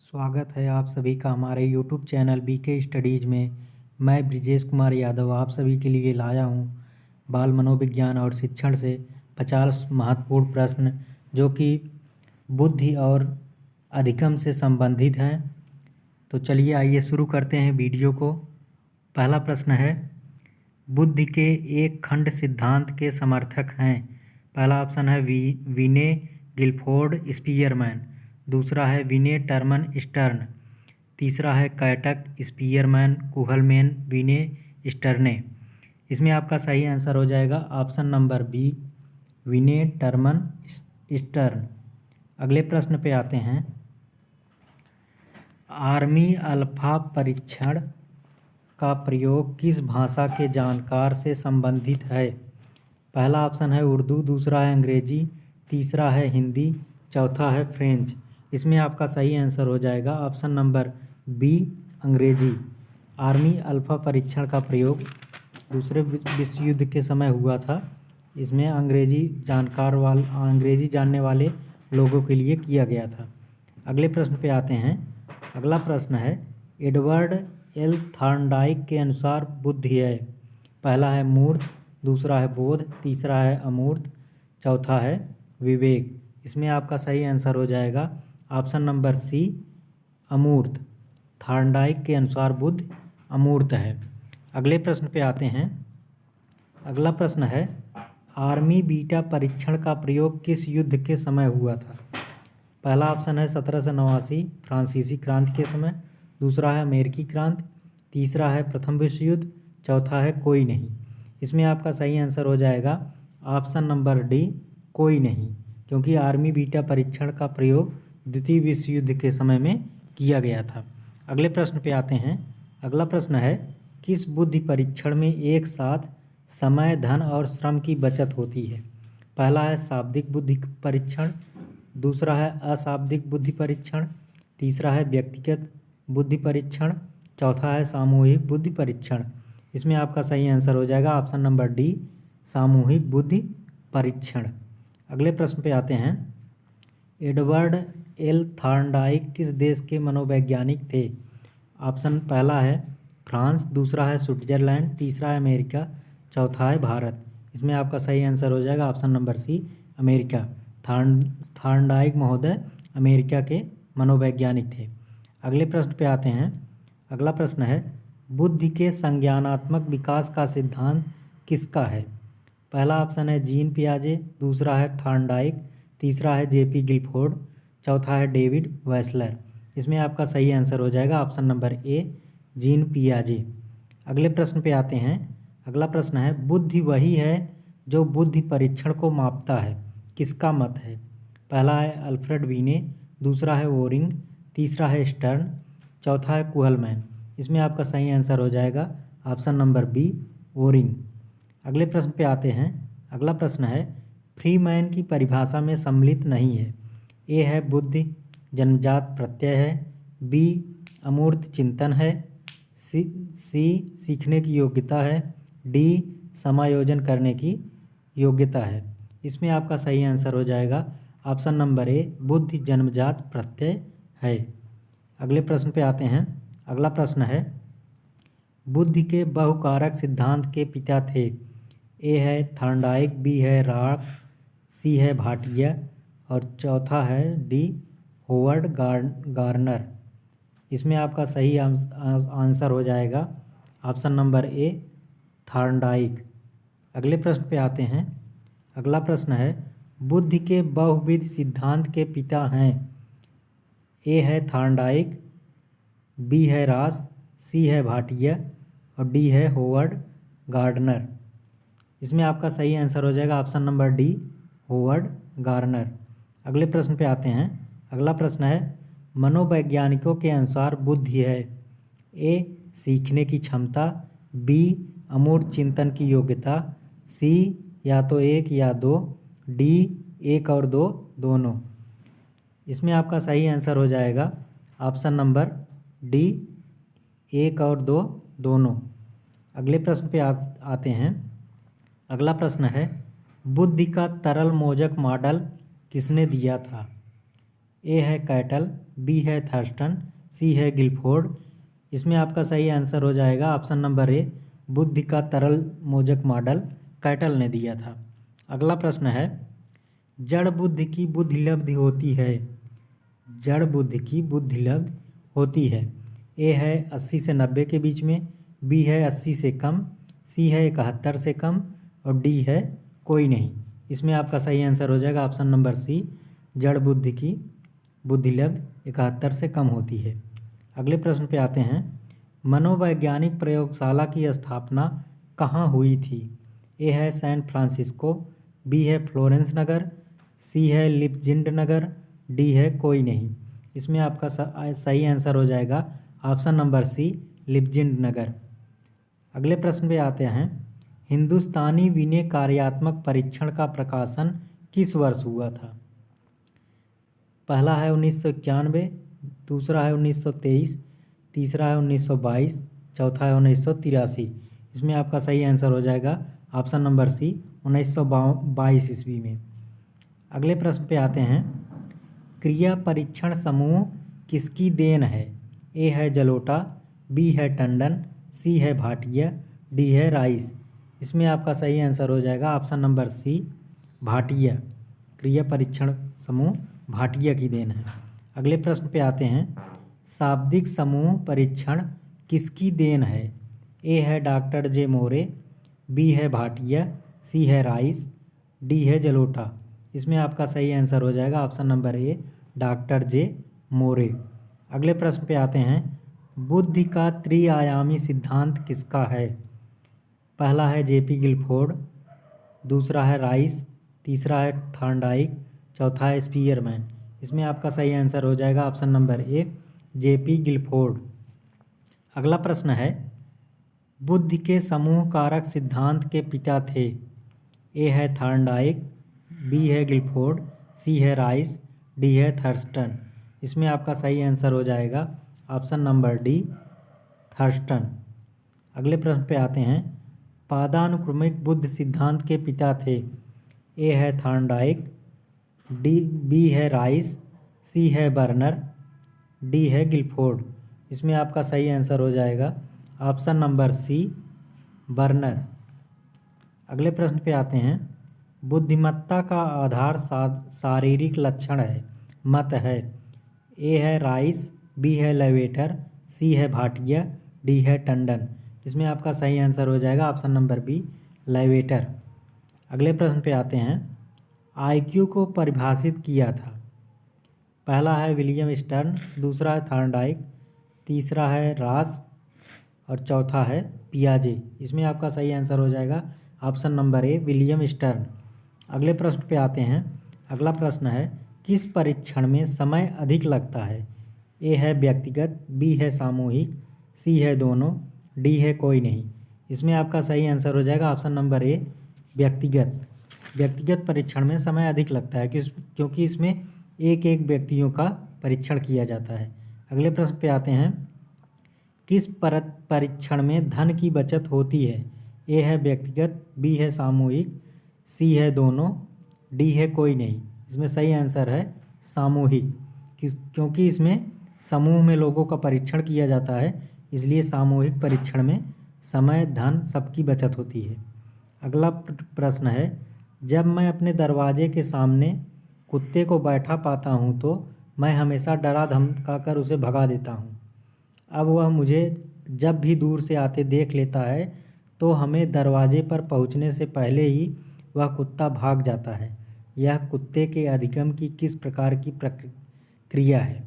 स्वागत है आप सभी का हमारे YouTube चैनल बीके स्टडीज़ में। मैं ब्रिजेश कुमार यादव आप सभी के लिए लाया हूँ बाल मनोविज्ञान और शिक्षण से 50 महत्वपूर्ण प्रश्न जो कि बुद्धि और अधिगम से संबंधित हैं। तो चलिए आइए शुरू करते हैं वीडियो को। पहला प्रश्न है, बुद्धि के एक खंड सिद्धांत के समर्थक हैं। पहला ऑप्शन है विने गिलफोर्ड स्पीयरमैन, दूसरा है विने टर्मन स्टर्न, तीसरा है कैटक स्पीयरमैन कुहलमैन विने स्टर्ने। इसमें आपका सही आंसर हो जाएगा ऑप्शन नंबर बी, विने टर्मन स्टर्न। अगले प्रश्न पे आते हैं, आर्मी अल्फा परीक्षण का प्रयोग किस भाषा के जानकार से संबंधित है। पहला ऑप्शन है उर्दू, दूसरा है अंग्रेजी, तीसरा है हिंदी, चौथा है फ्रेंच। इसमें आपका सही आंसर हो जाएगा ऑप्शन नंबर बी, अंग्रेजी। आर्मी अल्फा परीक्षण का प्रयोग दूसरे विश्व युद्ध के समय हुआ था। इसमें अंग्रेजी जानने वाले लोगों के लिए किया गया था। अगले प्रश्न पे आते हैं। अगला प्रश्न है, एडवर्ड एल थॉर्नडाइक के अनुसार बुद्धि है। पहला है मूर्त, दूसरा है बोध, तीसरा है अमूर्त, चौथा है विवेक। इसमें आपका सही आंसर हो जाएगा ऑप्शन नंबर सी, अमूर्त। थॉर्नडाइक के अनुसार बुद्धि अमूर्त है। अगले प्रश्न पे आते हैं। अगला प्रश्न है, आर्मी बीटा परीक्षण का प्रयोग किस युद्ध के समय हुआ था। पहला ऑप्शन है 1789 फ्रांसीसी क्रांति के समय, दूसरा है अमेरिकी क्रांति, तीसरा है प्रथम विश्व युद्ध, चौथा है कोई नहीं। इसमें आपका सही आंसर हो जाएगा ऑप्शन नंबर डी, कोई नहीं, क्योंकि आर्मी बीटा परीक्षण का प्रयोग द्वितीय विश्व युद्ध के समय में किया गया था। अगले प्रश्न पे आते हैं। अगला प्रश्न है, किस बुद्धि परीक्षण में एक साथ समय, धन और श्रम की बचत होती है। पहला है शाब्दिक बुद्धि परीक्षण, दूसरा है अशाब्दिक बुद्धि परीक्षण, तीसरा है व्यक्तिगत बुद्धि परीक्षण, चौथा है सामूहिक बुद्धि परीक्षण। इसमें आपका सही आंसर हो जाएगा ऑप्शन नंबर डी, सामूहिक बुद्धि परीक्षण। अगले प्रश्न पे आते हैं। एडवर्ड एल थॉर्नडाइक किस देश के मनोवैज्ञानिक थे। ऑप्शन पहला है फ्रांस, दूसरा है स्विट्जरलैंड, तीसरा है अमेरिका, चौथा है भारत। इसमें आपका सही आंसर हो जाएगा option number C, America. Thorndike महोदय अमेरिका के मनोवैज्ञानिक थे। अगले प्रश्न पे आते हैं। अगला प्रश्न है, बुद्धि के संज्ञानात्मक विकास का सिद्धांत किसका है। पहला ऑप्शन है जीन पियाजे, दूसरा है थॉर्नडाइक, तीसरा है जेपी गिलफोर्ड, चौथा है डेविड वेसलर। इसमें आपका सही आंसर हो जाएगा ऑप्शन नंबर ए, जीन पियाजे। अगले प्रश्न पे आते हैं। अगला प्रश्न है, बुद्धि वही है जो बुद्धि परीक्षण को मापता है, किसका मत है। पहला है अल्फ्रेड वीने, दूसरा है ओरिंग, तीसरा है स्टर्न, चौथा है कुहलमैन। इसमें आपका सही आंसर हो जाएगा ऑप्शन नंबर बी, ओरिंग। अगले प्रश्न पे आते हैं। अगला प्रश्न है, फ्रीमैन की परिभाषा में सम्मिलित नहीं है। ए है बुद्धि जन्मजात प्रत्यय है, बी अमूर्त चिंतन है, सी सीखने की योग्यता है, डी समायोजन करने की योग्यता है। इसमें आपका सही आंसर हो जाएगा ऑप्शन नंबर ए, बुद्धि जन्मजात प्रत्यय है। अगले प्रश्न पे आते हैं। अगला प्रश्न है, बुद्धि के बहुकारक सिद्धांत के पिता थे। ए है थॉर्नडाइक, बी है रॉक, सी है भाटिया और चौथा है डी होवर्ड गार्नर। इसमें आपका सही आंसर हो जाएगा ऑप्शन नंबर ए, थॉर्नडाइक। अगले प्रश्न पे आते हैं। अगला प्रश्न है, बुद्धि के बहुविध सिद्धांत के पिता हैं। ए है थॉर्नडाइक, बी है रॉस, सी है भाटिया और डी है होवर्ड गार्डनर। इसमें आपका सही आंसर हो जाएगा option number D, hovered Garner. अगले प्रश्न पे आते हैं। अगला प्रश्न है, मनोवैज्ञानिकों के अनुसार बुद्धि है। ए सीखने की क्षमता, बी अमूर्त चिंतन की योग्यता, सी या तो एक या दो, डी एक और दो दोनों। इसमें आपका सही आंसर हो जाएगा ऑप्शन नंबर डी, एक और दो दोनों। अगले प्रश्न पे आते हैं। अगला प्रश्न है, बुद्धि का तरल मोजक मॉडल किसने दिया था। ए है कैटल, बी है थर्स्टन, सी है गिलफोर्ड। इसमें आपका सही आंसर हो जाएगा ऑप्शन नंबर ए, बुद्धि का तरल मोजक मॉडल कैटल ने दिया था। अगला प्रश्न है, जड़ बुद्धि की बुद्धिलब्धि होती है। जड़ बुद्धि की बुद्धिलब्धि होती है। ए है 80 से 90 के बीच में, बी है 80 से कम, सी है 71 से कम और डी है कोई नहीं। इसमें आपका सही आंसर हो जाएगा ऑप्शन नंबर सी, जड़ बुद्धि की बुद्धिलब्धि 71 से कम होती है। अगले प्रश्न पे आते हैं, मनोवैज्ञानिक प्रयोगशाला की स्थापना कहाँ हुई थी। ए है सैन फ्रांसिस्को, बी है फ्लोरेंस नगर, सी है लिपजिंड नगर, डी है कोई नहीं। इसमें आपका सही आंसर हो जाएगा ऑप्शन नंबर सी, लिपजिंड नगर। अगले प्रश्न पे आते हैं, हिंदुस्तानी विनय कार्यात्मक परीक्षण का प्रकाशन किस वर्ष हुआ था। पहला है 1991, दूसरा है 1923, तीसरा है 1922, चौथा है 1983। इसमें आपका सही आंसर हो जाएगा ऑप्शन नंबर सी, 1922 ईस्वी में। अगले प्रश्न पे आते हैं, क्रिया परीक्षण समूह किसकी देन है। ए है जलोटा, बी है टंडन, सी है भाटिया, डी है राइस। इसमें आपका सही आंसर हो जाएगा ऑप्शन नंबर सी, भाटिया। क्रिया परीक्षण समूह भाटिया की देन है। अगले प्रश्न पे आते हैं, शाब्दिक समूह परीक्षण किसकी देन है। ए है डॉक्टर जे मोरे, बी है भाटिया, सी है राइस, डी है जलोटा। इसमें आपका सही आंसर हो जाएगा ऑप्शन नंबर ए, डॉक्टर जे मोरे। अगले प्रश्न पे आते हैं, बुद्धि का त्रिआयामी सिद्धांत किसका है। पहला है जेपी गिलफोर्ड, दूसरा है राइस, तीसरा है थॉर्नडाइक, चौथा है स्पीयरमैन। इसमें आपका सही आंसर हो जाएगा option number A, JP Guilford. अगला प्रश्न है, बुद्धि के समूह कारक सिद्धांत के पिता थे। ए है थॉर्नडाइक, बी है गिलफोर्ड, सी है राइस, डी है थर्स्टन। इसमें आपका सही आंसर हो जाएगा ऑप्शन नंबर डी, थर्स्टन। अगले प्रश्न पे आते हैं, पादानुक्रमिक बुद्धि सिद्धांत के पिता थे। ए है थॉर्नडाइक, बी है राइस, सी है बर्नर, डी है गिलफोर्ड। इसमें आपका सही आंसर हो जाएगा ऑप्शन नंबर सी, बर्नर। अगले प्रश्न पे आते हैं, बुद्धिमत्ता का आधार शारीरिक लक्षण है, मत है। ए है राइस, बी है लेवेटर, सी है भाटिया, डी है टंडन। इसमें आपका सही आंसर हो जाएगा ऑप्शन नंबर बी, लेवेटर। अगले प्रश्न पे आते हैं, आईक्यू को परिभाषित किया था। पहला है विलियम स्टर्न, दूसरा है थॉर्नडाइक, तीसरा है रॉस और चौथा है पियाजे। इसमें आपका सही आंसर हो जाएगा ऑप्शन नंबर ए, विलियम स्टर्न। अगले प्रश्न पे आते हैं, अगला प्रश्न है, किस परीक्षण में समय अधिक लगता है। ए है व्यक्तिगत, बी है सामूहिक, सी है दोनों, डी है कोई नहीं। इसमें आपका सही आंसर हो जाएगा ऑप्शन नंबर ए, व्यक्तिगत। व्यक्तिगत परीक्षण में समय अधिक लगता है क्योंकि इसमें एक एक व्यक्तियों का परीक्षण किया जाता है। अगले प्रश्न पे आते हैं, किस परीक्षण में धन की बचत होती है। ए है व्यक्तिगत, बी है सामूहिक, सी है दोनों, डी है कोई नहीं। इसमें सही आंसर है सामूहिक, क्योंकि इसमें समूह में लोगों का परीक्षण किया जाता है, इसलिए सामूहिक परीक्षण में समय धन सबकी बचत होती है। अगला प्रश्न है, जब मैं अपने दरवाजे के सामने कुत्ते को बैठा पाता हूँ तो मैं हमेशा डरा धमका कर उसे भगा देता हूँ। अब वह मुझे जब भी दूर से आते देख लेता है तो हमें दरवाजे पर पहुँचने से पहले ही वह कुत्ता भाग जाता है। यह कुत्ते के अधिगम की किस प्रकार की प्रक्रिया है।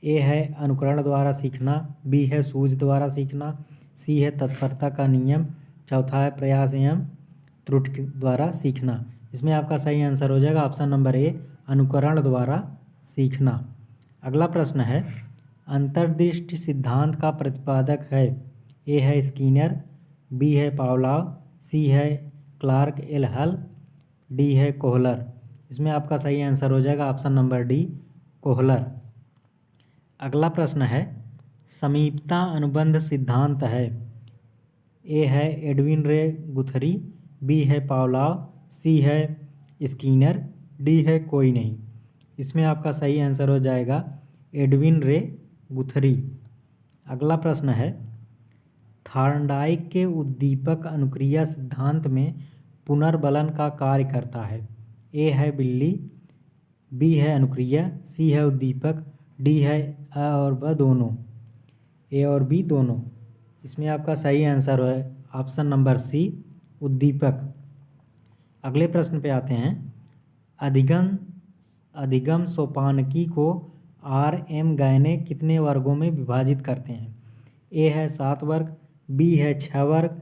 ए है अनुकरण द्वारा सीखना, बी है सूझ द्वारा सीखना, सी है तत्परता का नियम, चौथा है प्रयास एवं त्रुटि द्वारा सीखना। इसमें आपका सही आंसर हो जाएगा ऑप्शन नंबर ए, अनुकरण द्वारा सीखना। अगला प्रश्न है, अंतर्दृष्टि सिद्धांत का प्रतिपादक है। ए है स्किनर, बी है पावलोव, सी है क्लार्क एल हल, डी है कोहलर। इसमें आपका सही आंसर हो जाएगा ऑप्शन नंबर डी, कोहलर। अगला प्रश्न है, समीपता अनुबंध सिद्धांत है। ए है एडविन रे गुथरी, बी है पावलोव, सी है स्किनर, डी है कोई नहीं। इसमें आपका सही आंसर हो जाएगा एडविन रे गुथरी। अगला प्रश्न है, थार्नडाइक के उद्दीपक अनुक्रिया सिद्धांत में पुनर्बलन का कार्य करता है। ए है बिल्ली, बी है अनुक्रिया, सी है उद्दीपक, डी है अ और ब दोनों। ए और बी दोनों। इसमें आपका सही आंसर है ऑप्शन नंबर सी उद्दीपक। अगले प्रश्न पे आते हैं, अधिगम सोपानकी को आर एम गैने कितने वर्गों में विभाजित करते हैं। ए है 7 वर्ग, बी है 6 वर्ग,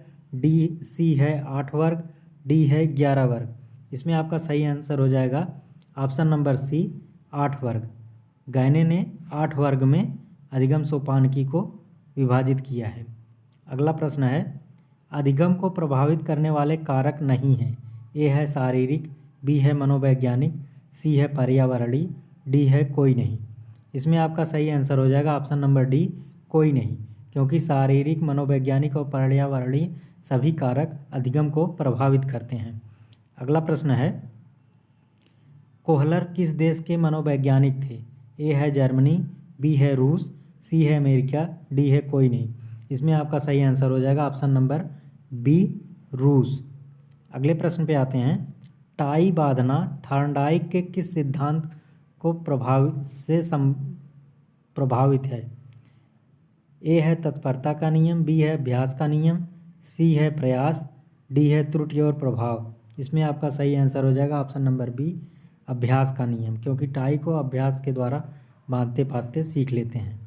सी है 8 वर्ग, डी है 11 वर्ग। इसमें आपका सही आंसर हो जाएगा ऑप्शन नंबर सी 8 वर्ग। गैने ने 8 वर्ग में अधिगम सोपानकी को विभाजित किया है। अगला प्रश्न है, अधिगम को प्रभावित करने वाले कारक नहीं हैं। ए है शारीरिक, बी है मनोवैज्ञानिक, सी है पर्यावरणीय, डी है कोई नहीं। इसमें आपका सही आंसर हो जाएगा ऑप्शन नंबर डी कोई नहीं, क्योंकि शारीरिक, मनोवैज्ञानिक और पर्यावरणीय सभी कारक अधिगम को प्रभावित करते हैं। अगला प्रश्न है, कोहलर किस देश के मनोवैज्ञानिक थे। ए है जर्मनी, बी है रूस, सी है अमेरिका, डी है कोई नहीं। इसमें आपका सही आंसर हो जाएगा ऑप्शन नंबर बी रूस। अगले प्रश्न पे आते हैं, टाई बांधना थार्नडाइक के किस सिद्धांत को प्रभावित है। ए है तत्परता का नियम, बी है अभ्यास का नियम, सी है प्रयास, डी है त्रुटि और प्रभाव। इसमें आपका सही आंसर हो जाएगा ऑप्शन नंबर बी अभ्यास का नियम, क्योंकि टाई को अभ्यास के द्वारा बांधते बांधते सीख लेते हैं।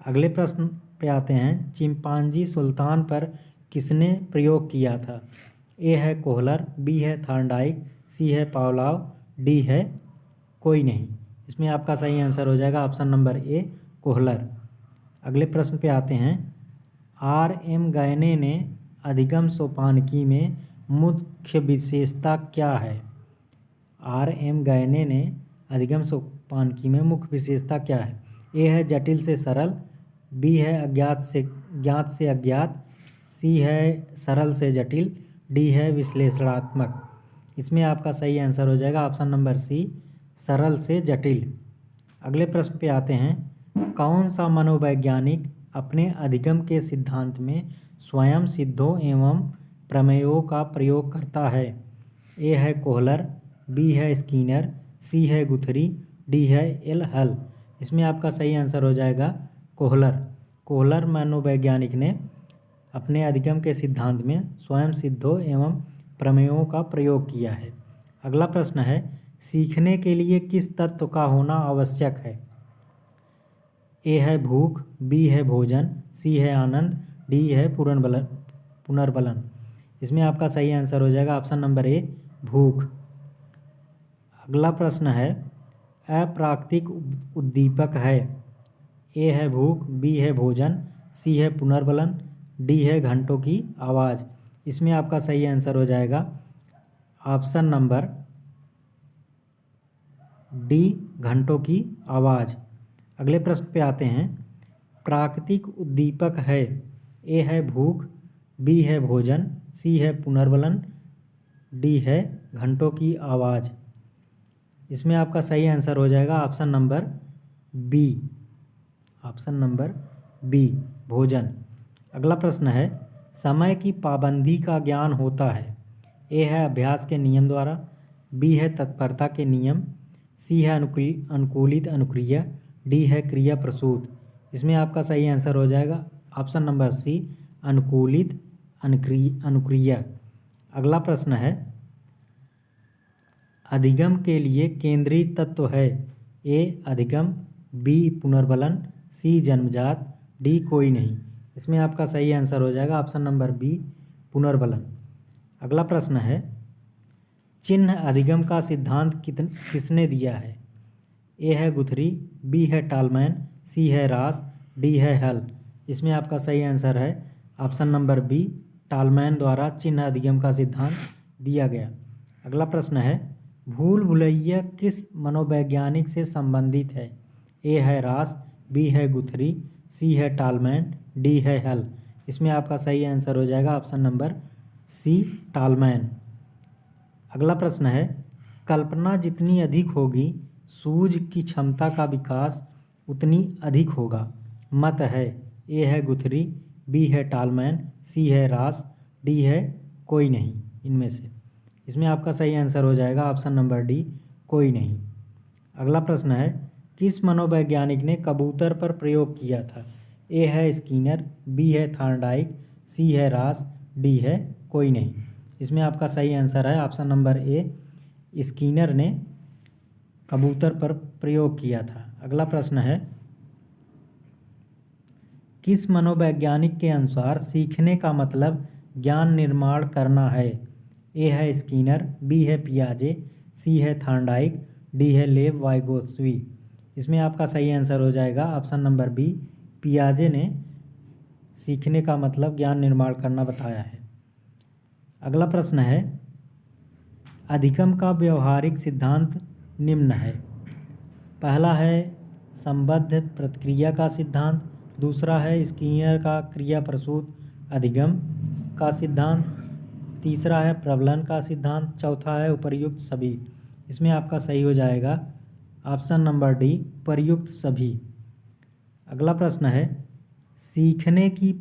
अगले प्रश्न पे आते हैं, चिंपांजी सुल्तान पर किसने प्रयोग किया था। ए है कोहलर, बी है थार्नडाइक, सी है पावलोव, डी है कोई नहीं। इसमें आपका सही आंसर हो जाएगा ऑप्शन नंबर ए कोहलर। अगले प्रश्न पे आते हैं, आर एम गैने ने अधिगम सोपानकी में मुख्य विशेषता क्या है। आर एम गैने ने अधिगम सोपानकी में मुख्य विशेषता क्या है। ए है जटिल से सरल, बी है ज्ञात से अज्ञात, सी है सरल से जटिल, डी है विश्लेषणात्मक। इसमें आपका सही आंसर हो जाएगा ऑप्शन नंबर सी सरल से जटिल। अगले प्रश्न पे आते हैं, कौन सा मनोवैज्ञानिक अपने अधिगम के सिद्धांत में स्वयं सिद्धों एवं प्रमेयों का प्रयोग करता है। ए है कोहलर, बी है स्किनर, सी है गुथरी, डी है एल हल। इसमें आपका सही आंसर हो जाएगा कोहलर। कोहलर मनोवैज्ञानिक ने अपने अधिगम के सिद्धांत में स्वयं सिद्धों एवं प्रमेयों का प्रयोग किया है। अगला प्रश्न है, सीखने के लिए किस तत्व का होना आवश्यक है। ए है भूख, बी है भोजन, सी है आनंद, डी है पुनर्बलन। इसमें आपका सही आंसर हो जाएगा ऑप्शन नंबर ए भूख। अगला प्रश्न है, अप्राकृतिक उद्दीपक है। ए है भूख, बी है भोजन, सी है पुनर्बलन, डी है घंटों की आवाज़। इसमें आपका सही आंसर हो जाएगा ऑप्शन नंबर डी घंटों की आवाज़। अगले प्रश्न पे आते हैं, प्राकृतिक उद्दीपक है। ए है भूख, बी है भोजन, सी है पुनर्बलन, डी है घंटों की आवाज़। इसमें आपका सही आंसर हो जाएगा option number B, option number B भोजन। अगला प्रश्न है, समय की पाबंदी का ज्ञान होता है। ए है अभ्यास के नियम द्वारा, बी है तत्परता के नियम, सी है अनुकूलित अनुक्रिया, डी है क्रिया प्रसूत। इसमें आपका सही आंसर हो जाएगा ऑप्शन नंबर सी अनुकूलित अनुक्रिया। अगला प्रश्न है, अधिगम के लिए केंद्रीय तत्व है। ए अधिगम, बी पुनर्बलन, सी जन्मजात, डी कोई नहीं। इसमें आपका सही आंसर हो जाएगा ऑप्शन नंबर बी पुनर्बलन। अगला प्रश्न है, चिन्ह अधिगम का सिद्धांत किसने दिया है। ए है गुथरी, बी है टालमैन, सी है रास, डी है हल। इसमें आपका सही आंसर है ऑप्शन नंबर बी टालमैन द्वारा चिन्ह अधिगम का सिद्धांत दिया गया। अगला प्रश्न है, भूल भुलैया किस मनोवैज्ञानिक से संबंधित है। ए है रास, बी है गुथरी, सी है टालमैन, डी है हल। इसमें आपका सही आंसर हो जाएगा ऑप्शन नंबर सी टालमैन। अगला प्रश्न है, कल्पना जितनी अधिक होगी सूझ की क्षमता का विकास उतनी अधिक होगा। मत है ए है गुथरी, बी है टालमैन, सी है रास, डी है कोई नहीं। इनमें से इसमें आपका सही आंसर हो जाएगा ऑप्शन नंबर डी, कोई नहीं। अगला प्रश्न है, किस मनोवैज्ञानिक ने कबूतर पर प्रयोग किया था? ए है स्किनर, बी है थॉर्नडाइक, सी है रास, डी है कोई नहीं। इसमें आपका सही आंसर है ऑप्शन नंबर ए, स्किनर ने कबूतर पर प्रयोग किया था। अगला प्रश्न है, किस मनोवैज्ञानिक के अनुसार सीखने का मतलब ज्ञान निर्माण करना है? ए है स्किनर, बी है पियाजे, सी है थॉर्नडाइक, डी है लेव वाइगोत्स्की। इसमें आपका सही आंसर हो जाएगा ऑप्शन नंबर बी, पियाजे ने सीखने का मतलब ज्ञान निर्माण करना बताया है। अगला प्रश्न है, अधिगम का व्यवहारिक सिद्धांत निम्न है। पहला है संबद्ध प्रतिक्रिया का सिद्धांत, दूसरा है स्किनर का क्रिया प्रसूत अधिगम का सिद्धांत, तीसरा है प्रबलन का सिद्धांत, चौथा है उपर्युक्त सभी। इसमें आपका सही हो जाएगा ऑप्शन नंबर डी, उपर्युक्त सभी। अगला प्रश्न है, सीखने की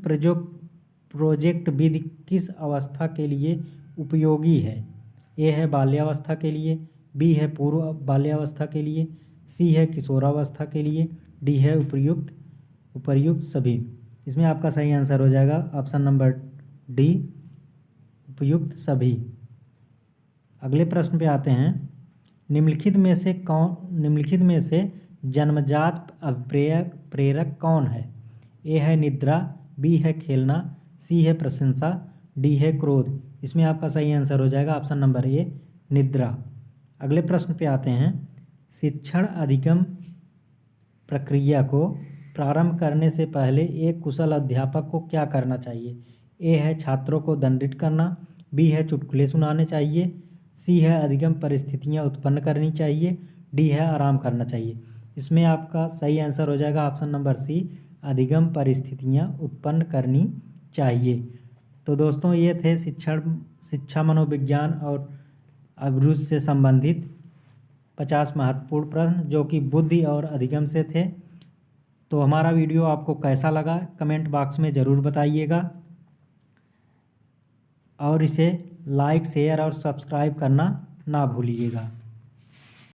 प्रोजेक्ट विधि किस अवस्था के लिए उपयोगी है? ए है बाल्यावस्था के लिए, बी है पूर्व बाल्यावस्था के लिए, सी है किशोरावस्था के लिए, डी है उपर्युक्त सभी। इसमें आपका सही आंसर हो जाएगा ऑप्शन नंबर डी, उपयुक्त सभी। अगले प्रश्न पे आते हैं, निम्नलिखित में से जन्मजात प्रेरक कौन है? ए है निद्रा, बी है खेलना, सी है प्रशंसा, डी है क्रोध। इसमें आपका सही आंसर हो जाएगा ऑप्शन नंबर ए, निद्रा। अगले प्रश्न पे आते हैं, शिक्षण अधिगम प्रक्रिया को प्रारंभ करने से पहले एक कुशल अध्यापक को क्या करना चाहिए? ए है छात्रों को दंडित करना, बी है चुटकुले सुनाने चाहिए, सी है अधिगम परिस्थितियां उत्पन्न करनी चाहिए, डी है आराम करना चाहिए। इसमें आपका सही आंसर हो जाएगा ऑप्शन नंबर सी, अधिगम परिस्थितियां उत्पन्न करनी चाहिए। तो दोस्तों ये थे शिक्षा मनोविज्ञान और अभिरुचि से संबंधित 50 महत्वपूर्ण प्रश्न जो कि बुद्धि और अधिगम से थे। तो हमारा वीडियो आपको कैसा लगा कमेंट बॉक्स में ज़रूर बताइएगा और इसे लाइक शेयर और सब्सक्राइब करना ना भूलिएगा।